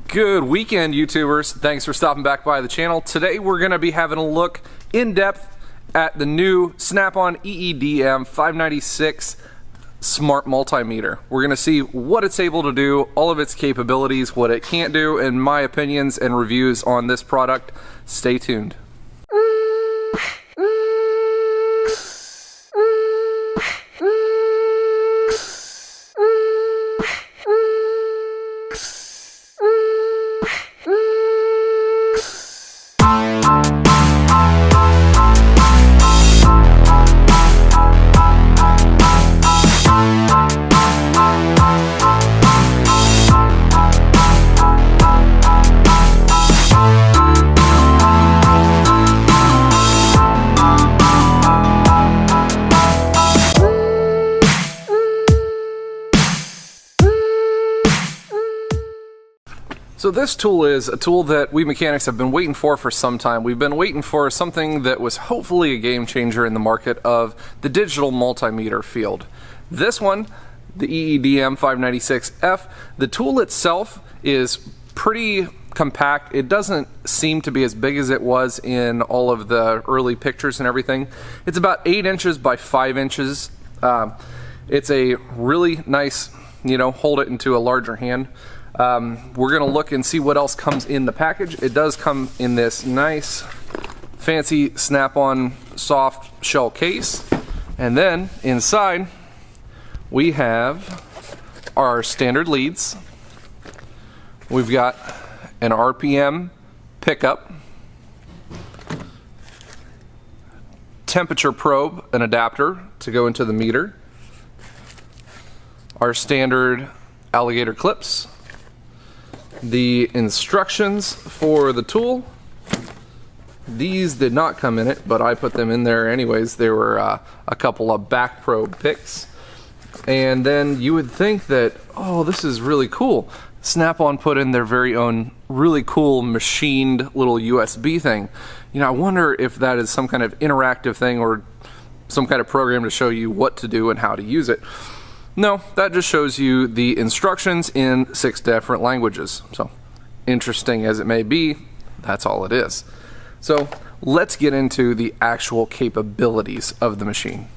Good weekend, YouTubers. Thanks for stopping back by the channel. Today we're going to be having a look in depth at the new Snap-on EEDM596 smart multimeter. We're going to see what it's able to do, all of its capabilities, what it can't do, and my opinions and reviews on this product. Stay tuned. So this tool is a tool that we mechanics have been waiting for some time. We've been waiting for something that was hopefully a game changer in the market of the digital multimeter field. This one, the EEDM596F, the tool itself is pretty compact. It doesn't seem to be as big as it was in all of the early pictures and everything. It's about 8 inches by 5 inches. It's a really nice, hold it into a larger hand. We're gonna look and see what else comes in the package. It does come in this nice fancy snap-on soft shell case, and then inside we have our standard leads. We've got an RPM pickup, temperature probe, an adapter to go into the meter, our standard alligator clips, the instructions for the tool. These did not come in it, but I put them in there anyways. There were a couple of back probe picks. And then you would think that, oh, this is really cool. Snap-on put in their very own really cool machined little USB thing. I wonder if that is some kind of interactive thing or some kind of program to show you what to do and how to use it. No, that just shows you the instructions in 6 different languages. So, interesting as it may be, that's all it is. So, let's get into the actual capabilities of the machine.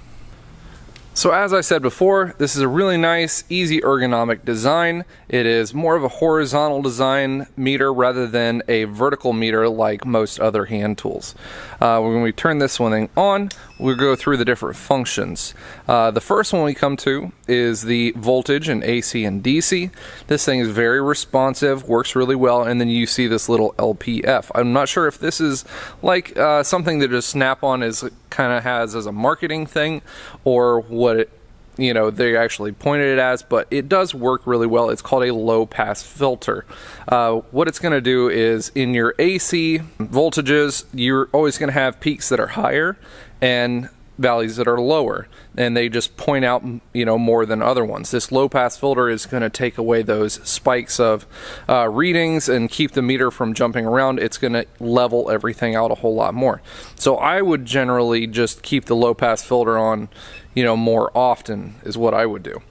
So as I said before, this is a really nice, easy ergonomic design. It is more of a horizontal design meter rather than a vertical meter like most other hand tools. When we turn this one on, we'll go through the different functions. The first one we come to is the voltage in AC and DC. This thing is very responsive, works really well, and then you see this little LPF. I'm not sure if this is like something that just Snap-on is kind of has as a marketing thing, or what it, they actually pointed it as, but it does work really well. It's called a low pass filter. What it's going to do is in your AC voltages, you're always going to have peaks that are higher and values that are lower, and they just point out more than other ones. This low pass filter is going to take away those spikes of readings and keep the meter from jumping around. It's going to level everything out a whole lot more. So I would generally just keep the low pass filter on more often is what I would do.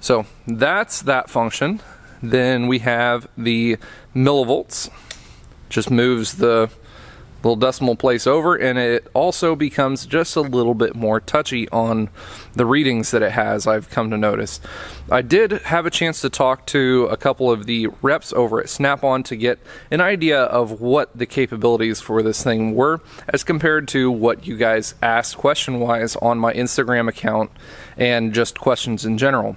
So that's that function. Then we have the millivolts, just moves the little decimal place over, and it also becomes just a little bit more touchy on the readings that it has, I've come to notice. I did have a chance to talk to a couple of the reps over at Snap-on to get an idea of what the capabilities for this thing were as compared to what you guys asked question-wise on my Instagram account and just questions in general.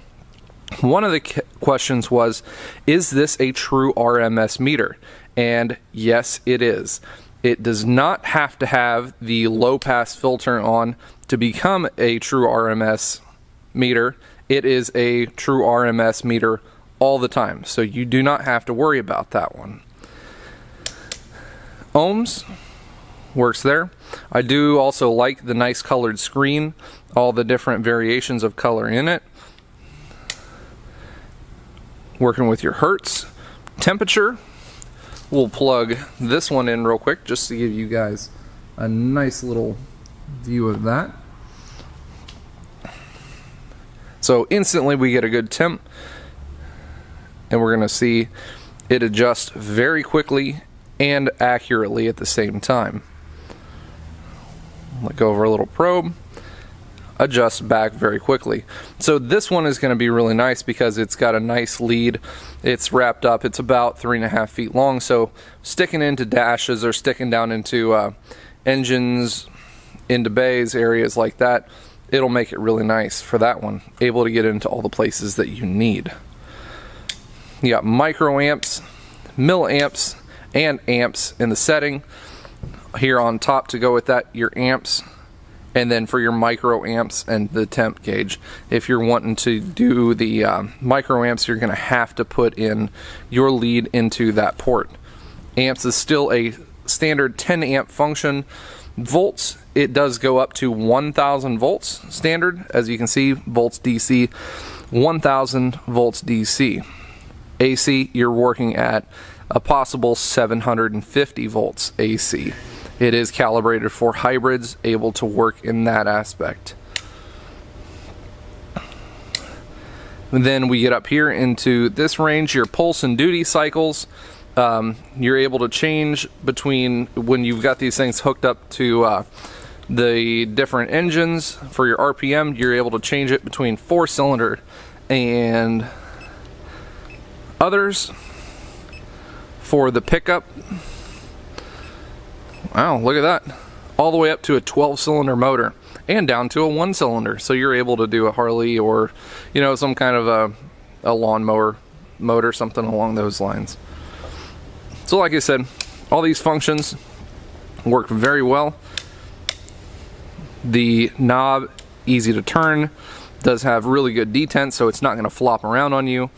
One of the questions was, is this a true RMS meter? And yes, it is. It does not have to have the low pass filter on to become a true RMS meter. It is a true RMS meter all the time, so you do not have to worry about that one. Ohms works there. I do also like the nice colored screen, all the different variations of color in it. Working with your hertz. Temperature, we'll plug this one in real quick just to give you guys a nice little view of that. So instantly we get a good temp, and we're going to see It adjusts very quickly and accurately at the same time. Let go of our little probe, adjusts back very quickly. So this one is going to be really nice because it's got a nice lead. It's wrapped up. It's about 3.5 feet long, so sticking into dashes or sticking down into engines, into bays, areas like that, it'll make it really nice for that one. Able to get into all the places that you need. You got microamps, milliamps, and amps in the setting. Here on top to go with that, your amps, and then for your microamps and the temp gauge. If you're wanting to do the microamps, you're going to have to put in your lead into that port. Amps is still a standard 10 amp function. Volts, it does go up to 1000 volts standard. As you can see, volts DC, 1000 volts DC. AC, you're working at a possible 750 volts AC. It is calibrated for hybrids, able to work in that aspect. And then we get up here into this range, your pulse and duty cycles. You're able to change between when you've got these things hooked up to the different engines for your RPM. You're able to change it between 4-cylinder and others. For the pickup, wow, look at that, all the way up to a 12-cylinder motor and down to a 1-cylinder. So you're able to do a Harley or, you know, some kind of a lawnmower motor, something along those lines. So like I said, all these functions work very well. The knob, easy to turn, does have really good detent, so it's not going to flop around on you.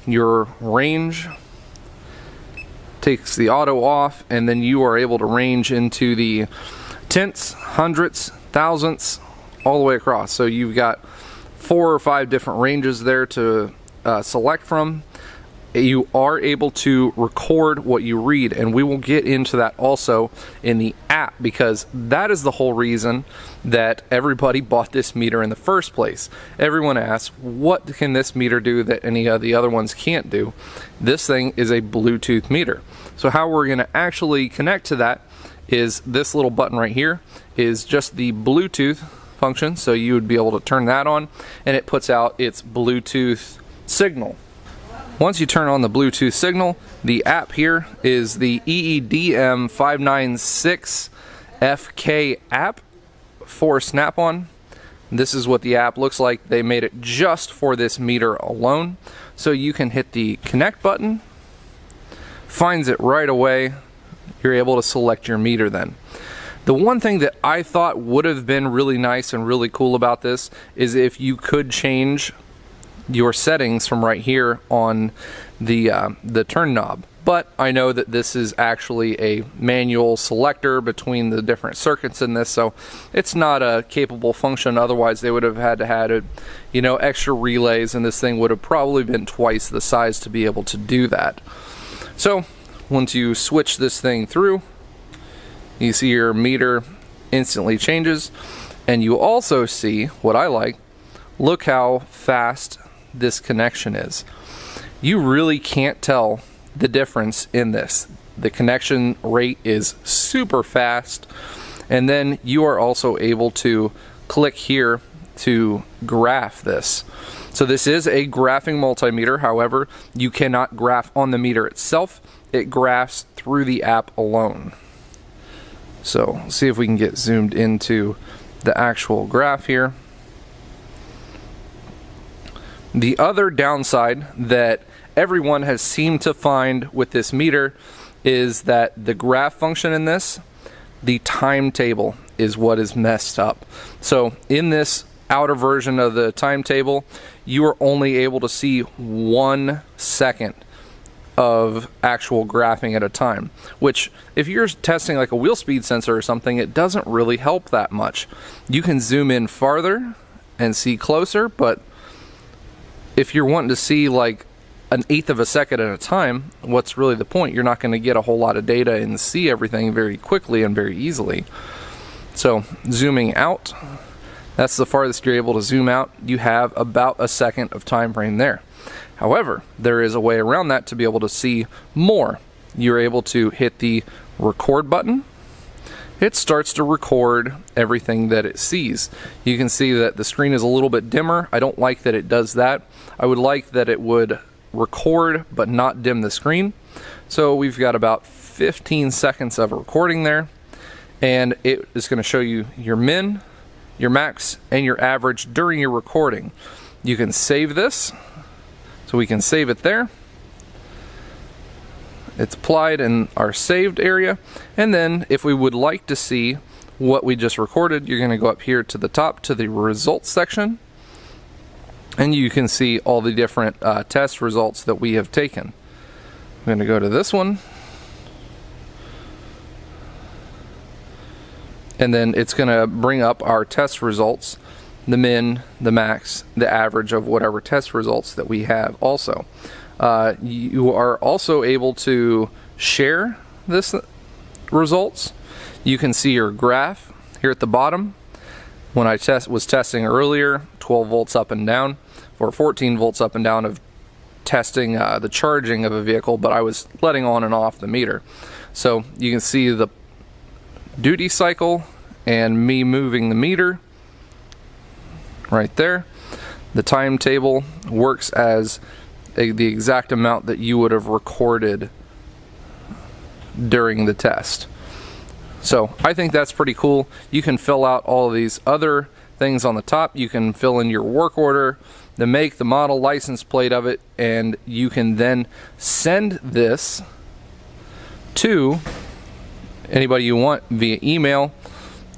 Your range takes the auto off, and then you are able to range into the tenths, hundredths, thousandths, all the way across. So you've got 4 or 5 different ranges there to select from. You are able to record what you read, and we will get into that also in the app, because that is the whole reason that everybody bought this meter in the first place. Everyone asks, what can this meter do that any of the other ones can't do? This thing is a Bluetooth meter. So how we're going to actually connect to that is this little button right here is just the Bluetooth function. So you would be able to turn that on, and it puts out its Bluetooth signal. Once you turn on the Bluetooth signal, the app here is the EEDM596F app for Snap-on. This is what the app looks like. They made it just for this meter alone. So you can hit the connect button, finds it right away. You're able to select your meter then. The one thing that I thought would have been really nice and really cool about this is if you could change your settings from right here on the turn knob. But I know that this is actually a manual selector between the different circuits in this, so it's not a capable function. Otherwise they would have had to have, you know, extra relays, and this thing would have probably been twice the size to be able to do that. So once you switch this thing through, you see your meter instantly changes, and you also see what I like. Look how fast this connection is. You really can't tell the difference in this. The connection rate is super fast, and then you are also able to click here to graph this. So this is a graphing multimeter. However, you cannot graph on the meter itself. It graphs through the app alone. So see if we can get zoomed into the actual graph here. The other downside that everyone has seemed to find with this meter is that the graph function in this, the timetable is what is messed up. So in this outer version of the timetable, you are only able to see 1 second of actual graphing at a time, which if you're testing like a wheel speed sensor or something, it doesn't really help that much. You can zoom in farther and see closer, but if you're wanting to see like 1/8 of a second at a time, what's really the point? You're not going to get a whole lot of data and see everything very quickly and very easily. So zooming out, that's the farthest you're able to zoom out. You have about 1 second of time frame there. However, there is a way around that to be able to see more. You're able to hit the record button. It starts to record everything that it sees. You can see that the screen is a little bit dimmer. I don't like that it does that. I would like that it would record but not dim the screen. So we've got about 15 seconds of recording there, and it is going to show you your min, your max, and your average during your recording. You can save this, so we can save it there. It's applied in our saved area, and then if we would like to see what we just recorded, you're going to go up here to the top to the results section, and you can see all the different test results that we have taken. I'm going to go to this one, and then it's going to bring up our test results, the min, the max, the average of whatever test results that we have also. You are also able to share this results. You can see your graph here at the bottom. When I was testing earlier, 12 volts up and down, or 14 volts up and down of testing the charging of a vehicle, but I was letting on and off the meter. So you can see the duty cycle and me moving the meter right there. The timetable works as the exact amount that you would have recorded during the test. So I think that's pretty cool. You can fill out all of these other things on the top. You can fill in your work order, the make, the model, license plate of it, and you can then send this to anybody you want via email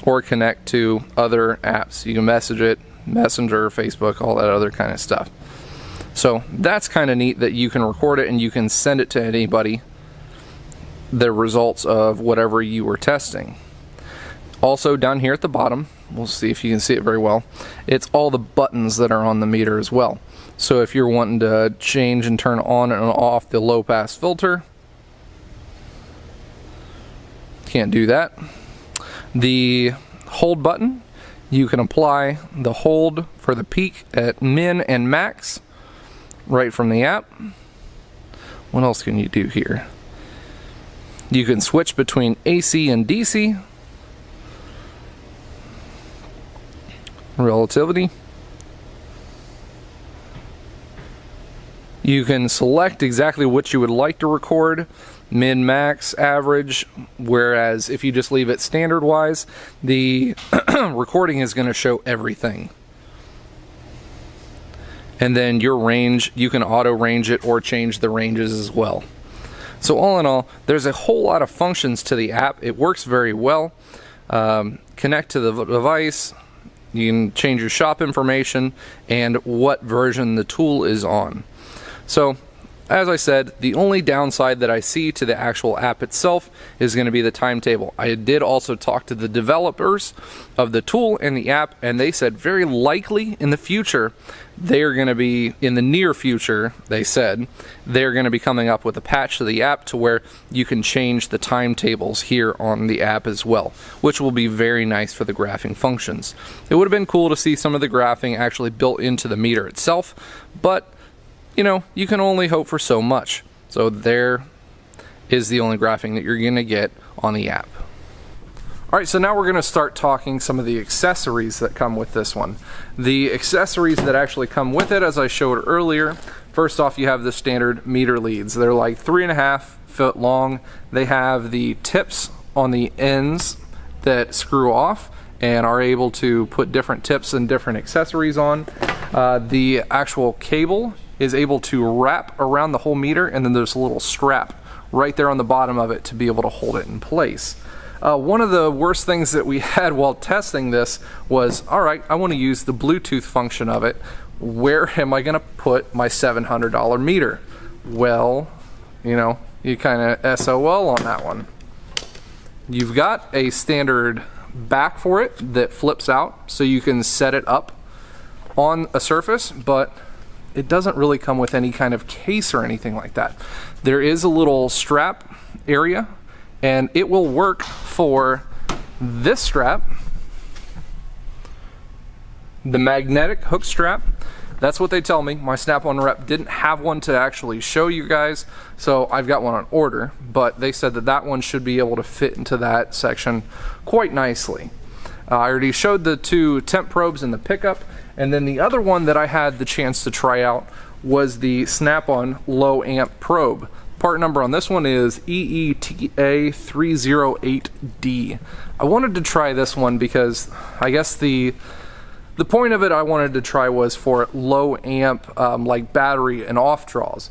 or connect to other apps. You can message it, Messenger, Facebook, all that other kind of stuff. So that's kind of neat that you can record it and you can send it to anybody, the results of whatever you were testing. Also down here at the bottom, we'll see if you can see it very well, it's all the buttons that are on the meter as well. So if you're wanting to change and turn on and off the low pass filter, can't do that. The hold button, you can apply the hold for the peak at min and max right from the app. What else can you do here? You can switch between AC and DC. Relativity. You can select exactly what you would like to record, min, max, average, whereas if you just leave it standard wise, the recording is going to show everything. And then your range, you can auto range it or change the ranges as well. So all in all, there's a whole lot of functions to the app. It works very well. Connect to the device. You can change your shop information and what version the tool is on. So, as I said, the only downside that I see to the actual app itself is going to be the timetable. I did also talk to the developers of the tool and the app, and they said very likely in the future, they are going to be, in the near future, they said, they're going to be coming up with a patch to the app to where you can change the timetables here on the app as well, which will be very nice for the graphing functions. It would have been cool to see some of the graphing actually built into the meter itself, but you know, you can only hope for so much. So there is the only graphing that you're going to get on the app. Alright, so now we're going to start talking some of the accessories that come with this one. The accessories that actually come with it, as I showed earlier, first off you have the standard meter leads. They're like 3.5 foot long. They have the tips on the ends that screw off and are able to put different tips and different accessories on. The actual cable is able to wrap around the whole meter, and then there's a little strap right there on the bottom of it to be able to hold it in place. One of the worst things that we had while testing this was, alright, I want to use the Bluetooth function of it. Where am I going to put my $700 meter? Well, you know, you kind of SOL on that one. You've got a standard back for it that flips out, so you can set it up on a surface, but it doesn't really come with any kind of case or anything like that. There is a little strap area, and it will work for this strap, the magnetic hook strap, That's what they tell me. My Snap-on rep didn't have one to actually show you guys, so I've got one on order, but they said that that one should be able to fit into that section quite nicely. I already showed the 2 temp probes in the pickup, and then the other one that I had the chance to try out was the Snap-on low amp probe. Part number on this one is EEDM596F. I wanted to try this one because I guess the point of it I wanted to try was for low amp like battery and off draws,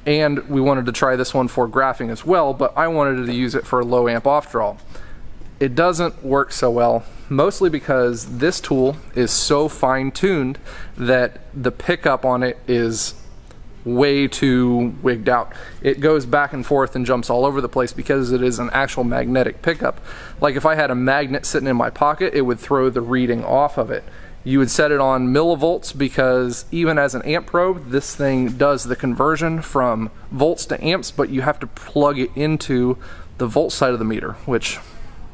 and we wanted to try this one for graphing as well, but I wanted to use it for low amp off draw. It doesn't work so well, mostly because this tool is so fine-tuned that the pickup on it is way too wigged out. It goes back and forth and jumps all over the place because it is an actual magnetic pickup. Like if I had a magnet sitting in my pocket, it would throw the reading off of it. You would set it on millivolts because even as an amp probe, this thing does the conversion from volts to amps, but you have to plug it into the volt side of the meter, which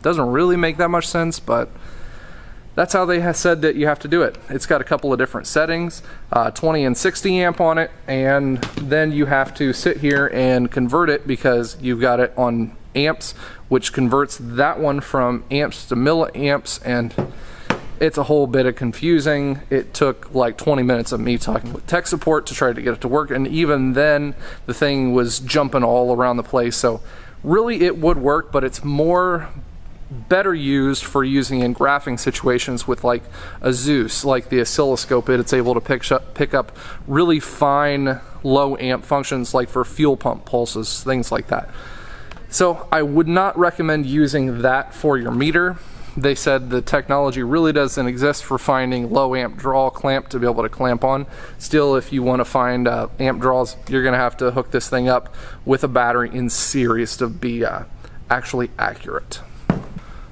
doesn't really make that much sense, but that's how they have said that you have to do it. It's got a couple of different settings, 20 and 60 amp on it, and then you have to sit here and convert it because you've got it on amps, which converts that one from amps to milliamps, and it's a whole bit of confusing. It took like 20 minutes of me talking with tech support to try to get it to work, and even then the thing was jumping all around the place. So really it would work, but it's better used for using in graphing situations with like a Zeus, like the oscilloscope. It's able to pick up really fine low amp functions, like for fuel pump pulses, things like that. So I would not recommend using that for your meter. They said the technology really doesn't exist for finding low amp draw clamp to be able to clamp on. Still, if you want to find amp draws, you're going to have to hook this thing up with a battery in series to be actually accurate.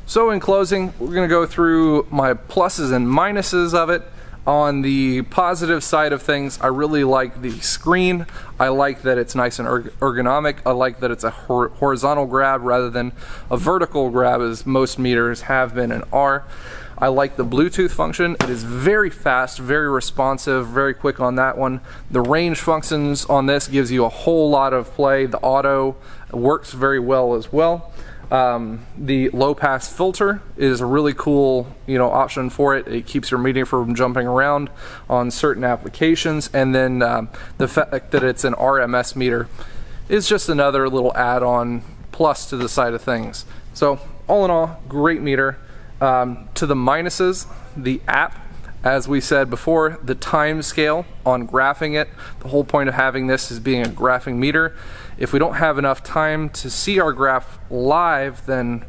So in closing, we're going to go through my pluses and minuses of it. On the positive side of things, I really like the screen. I like that it's nice and ergonomic. I like that it's a horizontal grab rather than a vertical grab as most meters have been and are. I like the Bluetooth function. It is very fast, very responsive, very quick on that one. The range functions on this gives you a whole lot of play. The auto works very well as well. The low pass filter is a really cool, option for it. It keeps your meter from jumping around on certain applications, and then the fact that it's an RMS meter is just another little add-on plus to the side of things. So all in all, great meter. To the minuses, the app, as we said before, the time scale on graphing it. The whole point of having this is being a graphing meter. If we don't have enough time to see our graph live, then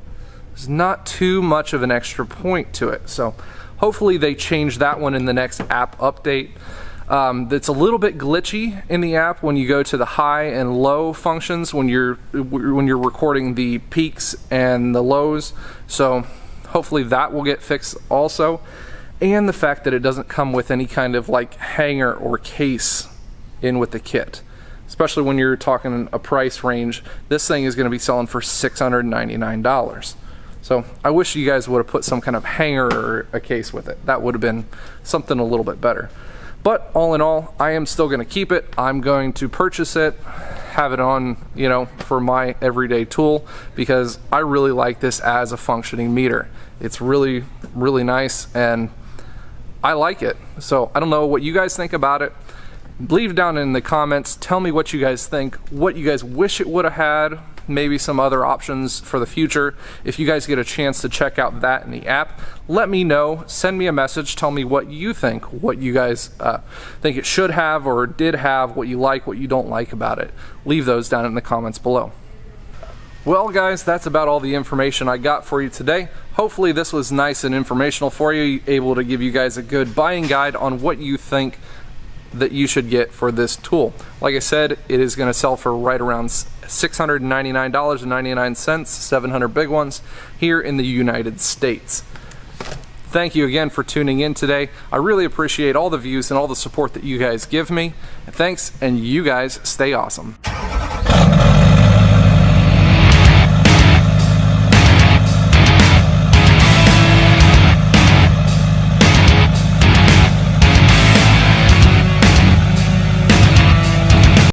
there's not too much of an extra point to it. So hopefully they change that one in the next app update. It's a little bit glitchy in the app when you go to the high and low functions when you're recording the peaks and the lows. So hopefully that will get fixed also. And the fact that it doesn't come with any kind of like hanger or case in with the kit. Especially when you're talking a price range, this thing is going to be selling for $699. So I wish you guys would have put some kind of hanger or a case with it. That would have been something a little bit better. But all in all, I am still going to keep it. I'm going to purchase it, have it on, for my everyday tool, because I really like this as a functioning meter. It's really, really nice, and I like it. So I don't know what you guys think about it. Leave down in the comments, tell me what you guys think, what you guys wish it would have had, maybe some other options for the future. If you guys get a chance to check out that in the app, let me know, send me a message, tell me what you think, what you guys think it should have or did have, what you like, what you don't like about it. Leave those down in the comments below. Well guys, that's about all the information I got for you today. Hopefully this was nice and informational for you, able to give you guys a good buying guide on what you think that you should get for this tool. Like I said, it is going to sell for right around $699.99, 700 big ones here in the United States. Thank you again for tuning in today. I really appreciate all the views and all the support that you guys give me. Thanks, and you guys stay awesome.